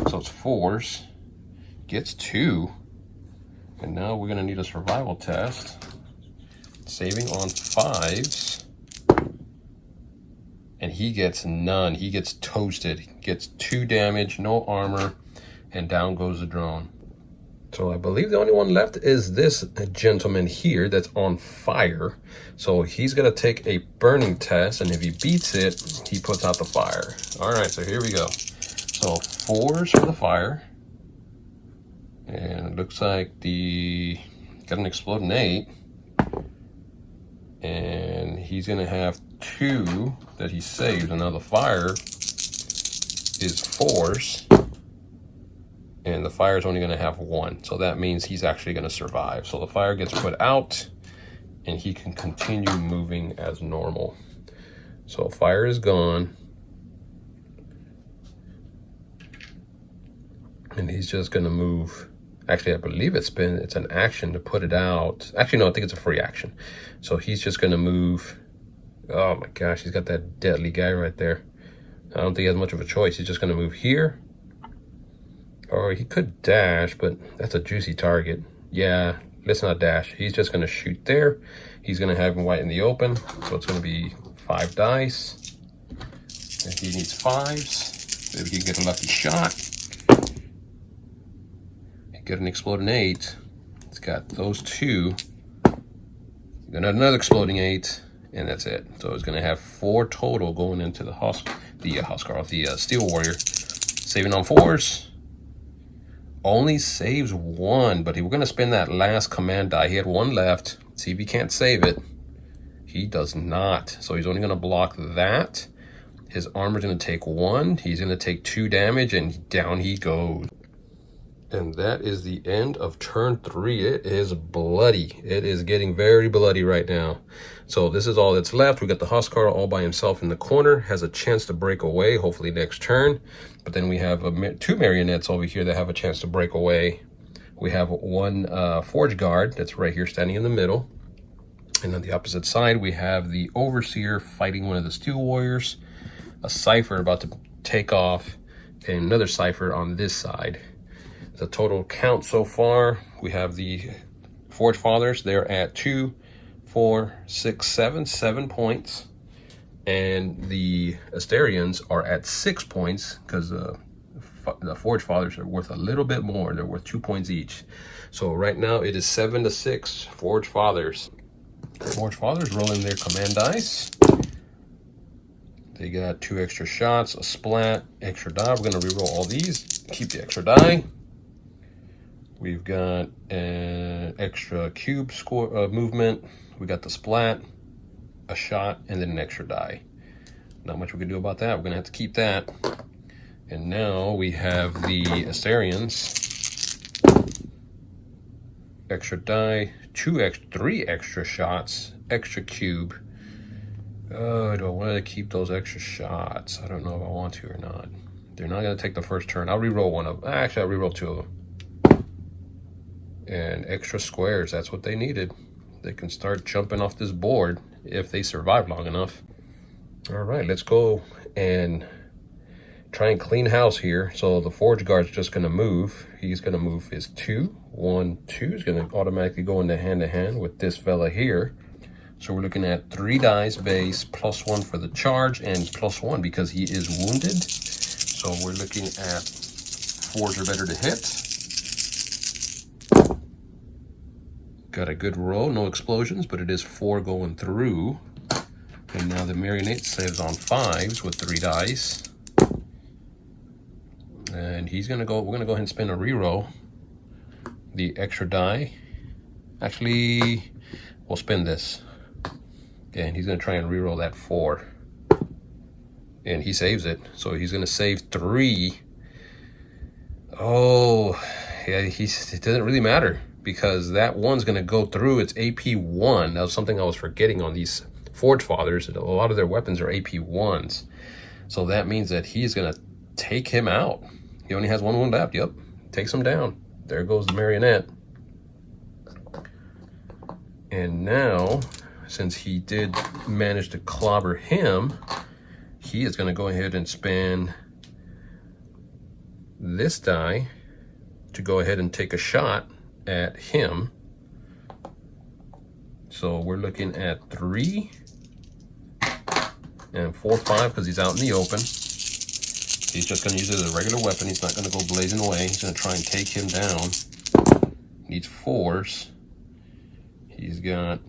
so it's 4s, gets 2. And now we're gonna need a survival test. Saving on 5s. And he gets none. He gets toasted. He gets 2 damage, no armor, and down goes the drone. So I believe the only one left is this gentleman here that's on fire. So he's gonna take a burning test, and if he beats it, he puts out the fire. All right, so here we go. So 4s for the fire. And it looks like got an exploding 8. And he's gonna have 2 that he saved, and now the fire is 4s. And the fire is only gonna have 1. So that means he's actually gonna survive. So the fire gets put out, and he can continue moving as normal. So fire is gone. And he's just gonna move. Actually, I believe it's an action to put it out. Actually, no, I think it's a free action. So he's just gonna move. Oh my gosh, he's got that deadly guy right there. I don't think he has much of a choice. He's just gonna move here. Or he could dash, but that's a juicy target. Yeah, let's not dash. He's just gonna shoot there. He's gonna have him white in the open. So it's gonna be 5 dice. And he needs 5s. Maybe he can get a lucky shot. Get an exploding 8. It's got those 2. Then another exploding 8, and that's it. So it's gonna have 4 total going into the Steel Warrior. Saving on 4s. Only saves 1, but we're going to spend that last command die. He had 1 left. See if he can't save it. He does not. So he's only going to block that. His armor's going to take 1. He's going to take 2 damage, and down he goes. And that is the end of turn 3. It is bloody. It is getting very bloody right now. So this is all that's left. We got the Huskar all by himself in the corner. Has a chance to break away, hopefully next turn. But then we have 2 marionettes over here that have a chance to break away. We have 1 Forge Guard that's right here standing in the middle. And on the opposite side, we have the Overseer fighting one of the Steel Warriors. A Cypher about to take off. And another Cypher on this side. The total count so far, we have the ForgeFathers. They're at 2, 4, 6, 7 points. And the Asterians are at 6 points because the ForgeFathers are worth a little bit more. They're worth 2 points each. So right now it is 7-6 ForgeFathers. ForgeFathers rolling their command dice. They got 2 extra shots, a splat, extra die. We're going to reroll all these. Keep the extra die. We've got an extra cube score movement. We got the splat, a shot, and then an extra die. Not much we can do about that. We're gonna have to keep that. And now we have the Asterians. Extra die, 3 extra shots, extra cube. Oh, do I want to keep those extra shots? I don't know if I want to or not. They're not gonna take the first turn. I'll reroll one of them. Actually, I'll reroll 2 of them. And extra squares, that's what they needed. They can start jumping off this board if they survive long enough. All right, let's go and try and clean house here. So the Forge Guard's just gonna move. He's gonna move his 2, 1, 2. He's gonna automatically go into hand-to-hand with this fella here. So we're looking at 3 dice base, +1 for the charge, and +1 because he is wounded. So we're looking at 4s are better to hit. Got a good roll, no explosions, but it is 4 going through. And now the marionette saves on 5s with 3 dice. And he's gonna go, we're gonna go ahead and spin a reroll. The extra die. Actually, we'll spin this. Okay, and he's gonna try and reroll that 4. And he saves it. So he's gonna save 3. Oh, yeah, it doesn't really matter, because that 1's going to go through. It's AP 1. That was something I was forgetting on these ForgeFathers. A lot of their weapons are AP 1s. So that means that he's going to take him out. He only has 1 wound left. Yep. Takes him down. There goes the marionette. And now, since he did manage to clobber him, he is going to go ahead and spend this die to go ahead and take a shot at him. So we're looking at 3 and 4, 5 because he's out in the open. He's just going to use it as a regular weapon. He's not going to go blazing away. He's going to try and take him down. Needs 4s. He's got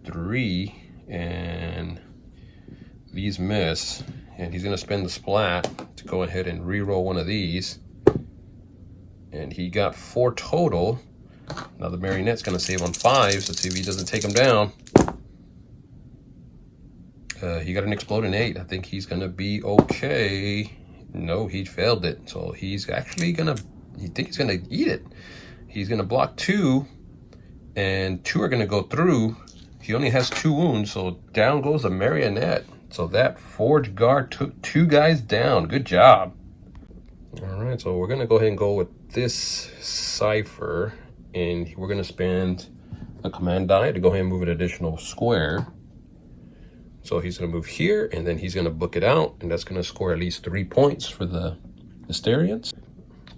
3 and these miss. And he's going to spend the splat to go ahead and re-roll one of these. And he got 4 total. Now the marionette's going to save on 5s. Let's see if he doesn't take him down. He got an exploding 8. I think he's going to be okay. No, he failed it. So he's actually going to, you think he's going to eat it. He's going to block 2. And 2 are going to go through. He only has 2 wounds. So down goes the marionette. So that Forge Guard took 2 guys down. Good job. All right, so we're gonna go ahead and go with this Cypher, and we're gonna spend a command die to go ahead and move an additional square. So he's gonna move here, and then he's gonna book it out, and that's gonna score at least 3 points for the Asterians.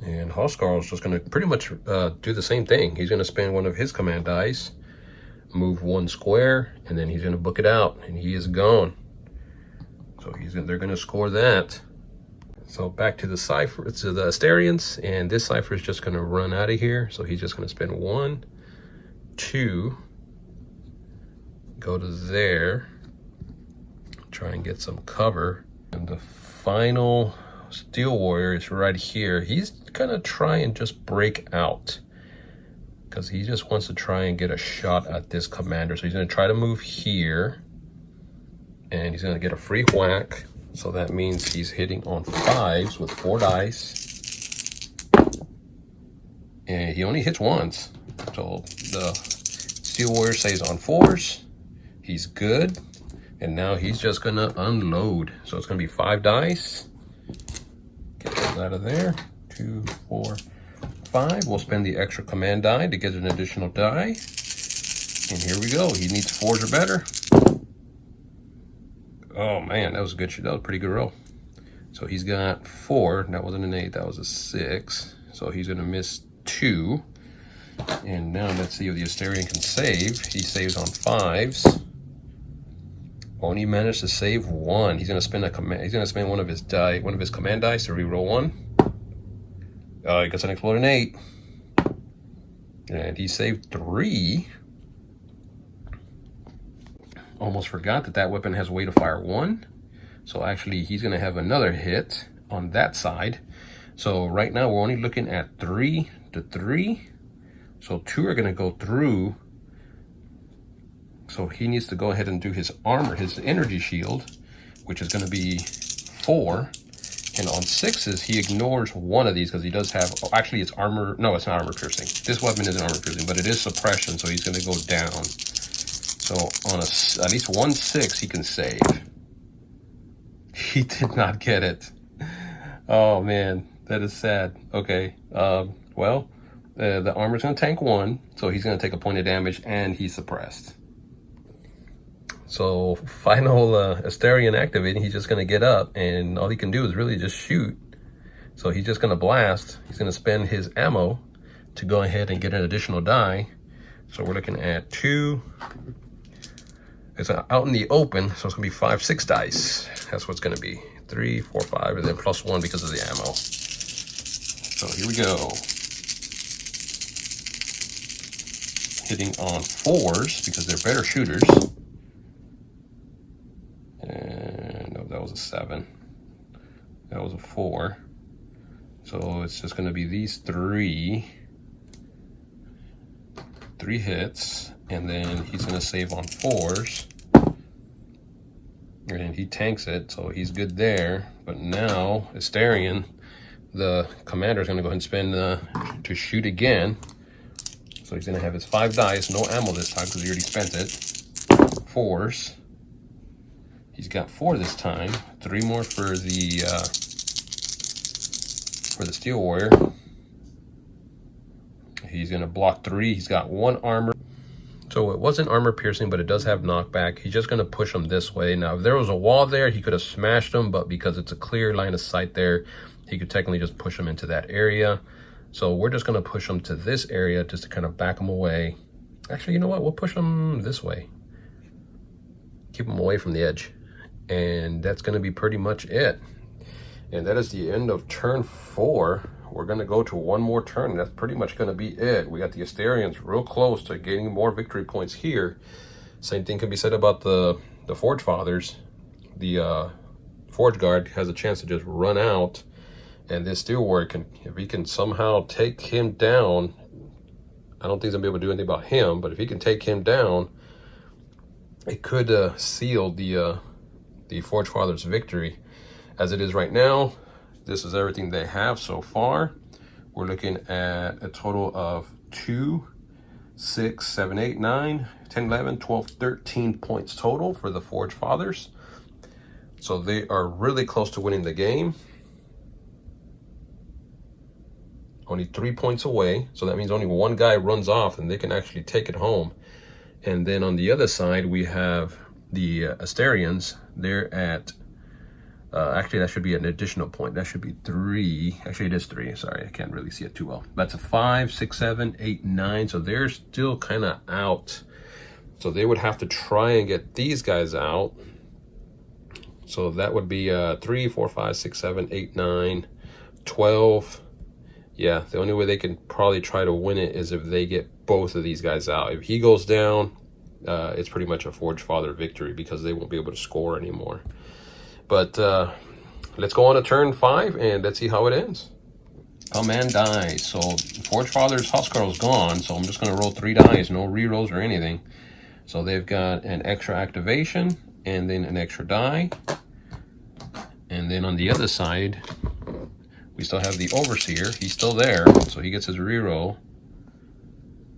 And Huskar is just gonna pretty much do the same thing. He's gonna spend one of his command dice, move 1 square, and then he's gonna book it out, and he is gone. So they're gonna score that. So back to the Cypher, to the Asterians, and this Cypher is just gonna run out of here. So he's just gonna spend 1, 2, go to there, try and get some cover. And the final Steel Warrior is right here. He's gonna try and just break out because he just wants to try and get a shot at this commander. So he's gonna try to move here and he's gonna get a free whack. So that means he's hitting on 5s with 4 dice. And he only hits once. So the Steel Warrior stays on 4s. He's good. And now he's just gonna unload. So it's gonna be 5 dice. Get those out of there. 2, 4, 5. We'll spend the extra command die to get an additional die. And here we go. He needs 4s or better. Oh man, that was a good shot. That was a pretty good roll. So he's got 4. That wasn't an 8, that was a 6. So he's gonna miss 2. And now let's see if the Asterian can save. He saves on 5s. Only managed to save 1. He's gonna spend a command. He's gonna spend one of his command dice to reroll 1. He gets an exploding 8, and he saved 3. Almost forgot that weapon has a way to fire 1. So actually, he's gonna have another hit on that side. So right now we're only looking at 3 to 3. So 2 are gonna go through. So he needs to go ahead and do his armor, his energy shield, which is going to be 4. And on 6s, he ignores one of these because he does have, oh, actually it's armor. No, it's not armor piercing. This weapon isn't armor piercing, but it is suppression. So he's going to go down. So on at least 1 6, he can save. He did not get it. Oh man, that is sad. Okay. Well, the armor's going to tank 1. So he's going to take a point of damage and he's suppressed. So final Asterian activating, he's just going to get up and all he can do is really just shoot. So he's just going to blast. He's going to spend his ammo to go ahead and get an additional die. So we're looking at 2. It's out in the open, so it's going to be 5, 6 dice. That's what it's going to be. 3, 4, 5, and then plus 1 because of the ammo. So here we go. Hitting on 4s because they're better shooters. And no, that was a 7. That was a 4. So it's just going to be these 3 hits, and then he's going to save on 4s, and he tanks it, so he's good there. But now Asterian, the commander, is going to go ahead and spend to shoot again. So he's going to have his 5 dice, no ammo this time because he already spent it. 4s. He's got 4 this time. 3 more for the Steel Warrior. He's gonna block 3. He's got 1 armor. So it wasn't armor piercing, but it does have knockback. He's just gonna push him this way. Now, if there was a wall there, he could have smashed him, but because it's a clear line of sight there, he could technically just push him into that area. So we're just gonna push him to this area just to kind of back him away. Actually, you know what? We'll push him this way. Keep him away from the edge. And that's going to be pretty much it. And that is the end of turn 4. We're going to go to 1 more turn. And that's pretty much going to be it. We got the Asterians real close to getting more victory points here. Same thing can be said about the ForgeFathers. The Forge Guard has a chance to just run out. And this Steel Warrior, if he can somehow take him down, I don't think he's going to be able to do anything about him. But if he can take him down, it could seal the ForgeFathers' victory. As it is right now, this is everything they have so far. We're looking at a total of 2, 6, 7, 8, 9, 10, 11, 12, 13 points total for the ForgeFathers. So they are really close to winning the game. Only 3 points away. So that means only 1 guy runs off and they can actually take it home. And then on the other side, we have the Asterians. They're at, actually that should be an additional point. That should be 3. Actually, it is 3. Sorry, I can't really see it too well. That's a 5, 6, 7, 8, 9. So they're still kind of out. So they would have to try and get these guys out. So that would be 3, 4, 5, 6, 7, 8, 9, 12. Yeah, the only way they can probably try to win it is if they get both of these guys out. If he goes down, it's pretty much a ForgeFather victory because they won't be able to score anymore. But let's go on to turn 5 and let's see how it ends. Command dice. So ForgeFathers Huskarl's gone, so I'm just going to roll 3 dice, no rerolls or anything. So they've got an extra activation and then an extra die. And then on the other side, we still have the Overseer. He's still there, so he gets his reroll.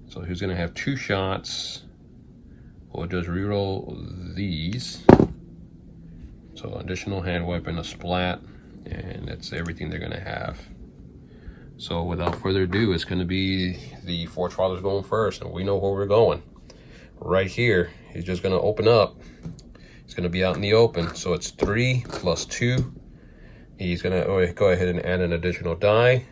So he's going to have 2 shots. We'll just reroll these. So additional hand weapon, a splat, and that's everything they're going to have. So without further ado, it's going to be the ForgeFathers going first, and we know where we're going. Right here, he's just going to open up. He's going to be out in the open, so it's 3 plus 2. He's going to go ahead and add an additional die.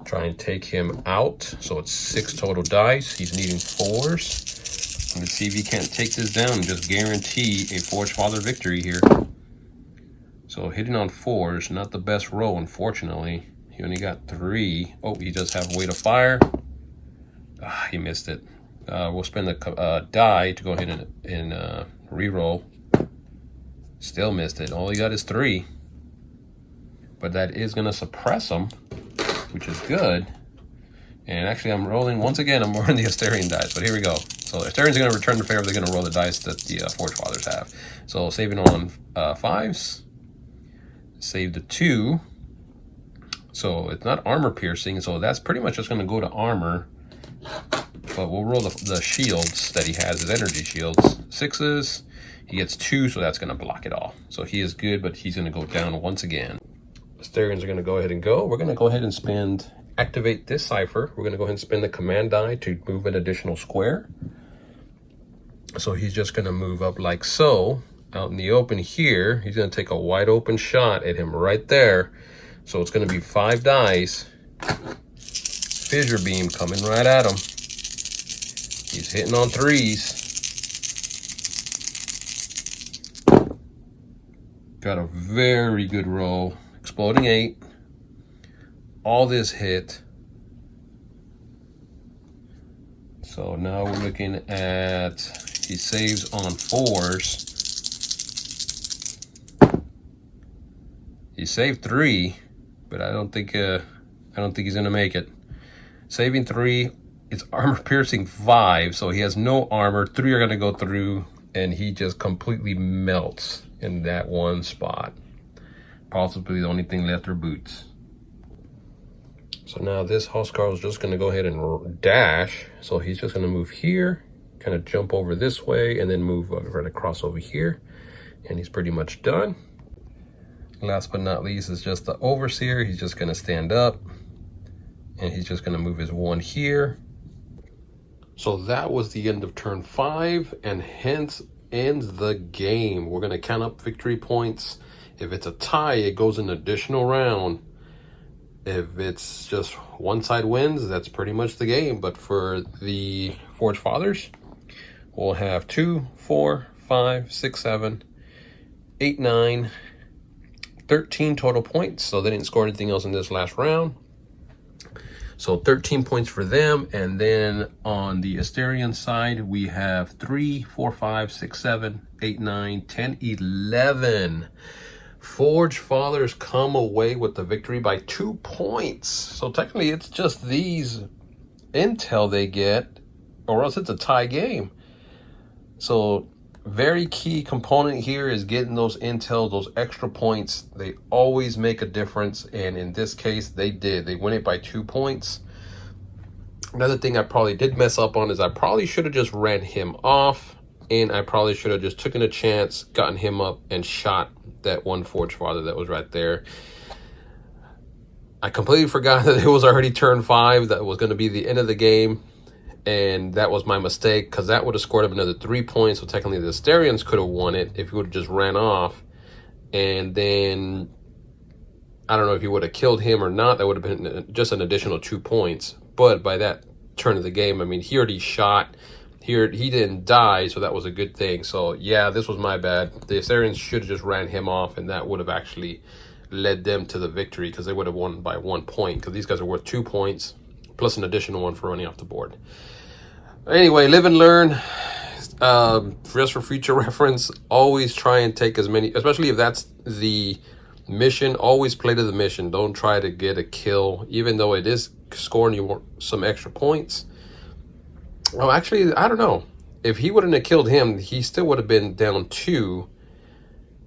Try and take him out, so it's 6 total dice. He's needing 4s. Let's see if he can't take this down and just guarantee a ForgeFather victory here. So hitting on 4s, not the best roll, unfortunately. He only got 3. Oh, he does have weight of fire. Ah, he missed it. We'll spend the die to go ahead and re-roll. Still missed it. All he got is 3. But that is going to suppress him, which is good. And actually, I'm rolling, once again, I'm rolling the Asterian dice. But here we go. So the Asterians are going to return the favor. They're going to roll the dice that the ForgeFathers have. So saving on 5s. Save the 2. So it's not armor piercing, so that's pretty much just going to go to armor. But we'll roll the shields that he has, his energy shields. 6s, he gets 2, so that's going to block it all. So he is good, but he's going to go down once again. Asterians are going to go ahead and go. We're going to go ahead and activate this cipher. We're going to go ahead and spend the command die to move an additional square. So he's just going to move up like so. Out in the open here, he's going to take a wide open shot at him right there. So it's going to be 5 dice. Fissure beam coming right at him. He's hitting on 3s. Got a very good roll. Exploding 8. All this hit. So now we're looking at, he saves on 4s. He saved 3. But I don't think he's gonna make it. Saving 3, it's armor piercing 5, so he has no armor. 3 are gonna go through, and he just completely melts in that one spot. Possibly the only thing left are boots. So now this Huskarl is just gonna go ahead and dash. So he's just gonna move here, kind of jump over this way, and then move right across over here, and he's pretty much done. Last but not least is just the Overseer. He's just going to stand up, and he's just going to move his 1 here. So that was the end of turn 5, and hence ends the game. We're going to count up victory points. If it's a tie, it goes an additional round. If it's just one side wins, that's pretty much the game. But for the ForgeFathers, we'll have 2, 4, 5, 6, 7, 8, 9, 13 total points, so they didn't score anything else in this last round. So 13 points for them. And then on the Asterian side, we have 3, 4, 5, 6, 7, 8, 9, 10, 11. ForgeFathers come away with the victory by 2 points. So technically it's just these intel they get, or else it's a tie game. So very key component here is getting those intel, those extra points. They always make a difference, and in this case they did. They win it by 2 points. Another thing I probably did mess up on is I probably should have just ran him off, and I probably should have just taken a chance, gotten him up, and shot that one ForgeFather that was right there. I completely forgot that it was already turn 5. That was going to be the end of the game. And that was my mistake, because that would have scored up another 3 points. So technically the Asterians could have won it if he would have just ran off. And then, I don't know if he would have killed him or not. That would have been just an additional 2 points. But by that turn of the game, I mean, he already shot. Here, he didn't die, so that was a good thing. So yeah, this was my bad. The Asterians should have just ran him off, and that would have actually led them to the victory, because they would have won by 1 point, because these guys are worth 2 points, plus an additional 1 for running off the board. Anyway, live and learn. Just for future reference, always try and take as many, especially if that's the Mission, always play to the mission. Don't try to get a kill, even though it is scoring you some extra points. Oh, actually, I don't know. If he wouldn't have killed him, he still would have been down 2.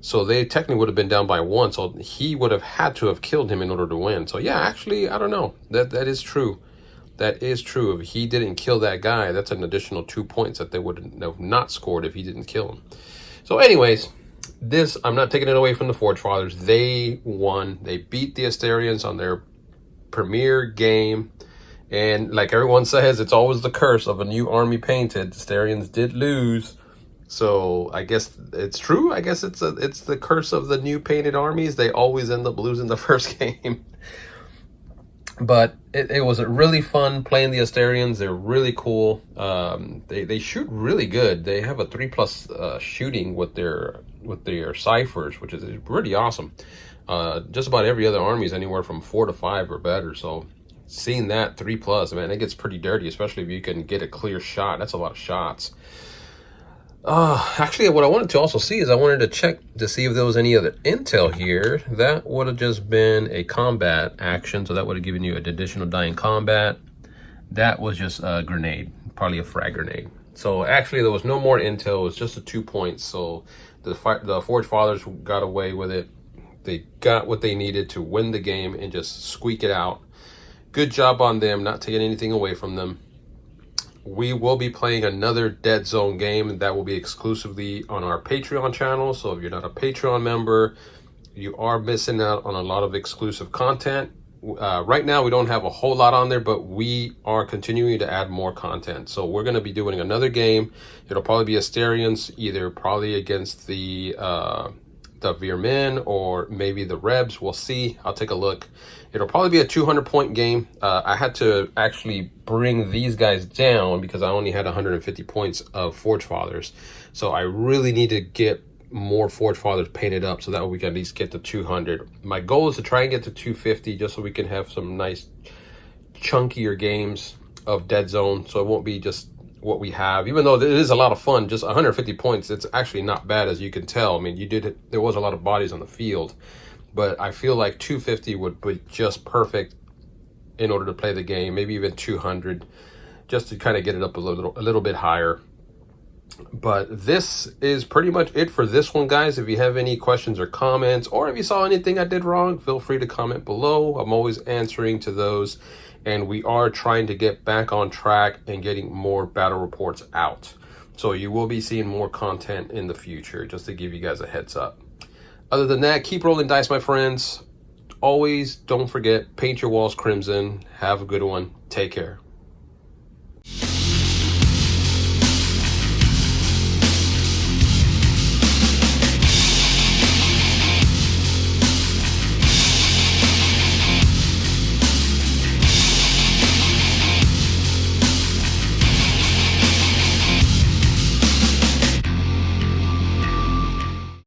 So they technically would have been down by 1. So he would have had to have killed him in order to win. So yeah, actually, I don't know. That is true. That is true. If he didn't kill that guy, that's an additional 2 points that they would have not scored if he didn't kill him. So anyways, this, I'm not taking it away from the ForgeFathers. They won. They beat the Asterians on their premier game. And like everyone says, it's always the curse of a new army painted. The Asterians did lose. So I guess it's true. I guess it's the curse of the new painted armies. They always end up losing the first game. But it was really fun playing the Asterians. They're really cool. They shoot really good. They have a 3+ shooting with their ciphers, which is pretty awesome. Just about every other army is anywhere from 4 to 5 or better. So seeing that 3+, man, it gets pretty dirty, especially if you can get a clear shot. That's a lot of shots. Actually, what I wanted to also see is I wanted to check to see if there was any other intel here. That would have just been a combat action, so that would have given you an additional die in combat. That was just a grenade, probably a frag grenade. So actually, there was no more intel. It was just a 2 points. So the ForgeFathers got away with it. They got what they needed to win the game and just squeak it out. Good job on them, not taking anything away from them. We will be playing another Deadzone game, and that will be exclusively on our Patreon channel. So if you're not a Patreon member, you are missing out on a lot of exclusive content. Right now, we don't have a whole lot on there, but we are continuing to add more content. So we're going to be doing another game. It'll probably be Asterians, either probably against the Veermen or maybe the Rebs. We'll see. I'll take a look. It'll probably be a 200-point game. I had to actually bring these guys down because I only had 150 points of ForgeFathers. So I really need to get more ForgeFathers painted up so that we can at least get to 200. My goal is to try and get to 250 just so we can have some nice chunkier games of Deadzone. So it won't be just what we have, even though it is a lot of fun. Just 150 points, it's actually not bad, as you can tell. I mean, there was a lot of bodies on the field, but I feel like 250 would be just perfect in order to play the game. Maybe even 200, just to kind of get it up a little bit higher. But this is pretty much it for this one, guys. If you have any questions or comments, or if you saw anything I did wrong, feel free to comment below. I'm always answering to those. And we are trying to get back on track and getting more battle reports out. So you will be seeing more content in the future, just to give you guys a heads up. Other than that, keep rolling dice, my friends. Always don't forget, paint your walls crimson. Have a good one. Take care.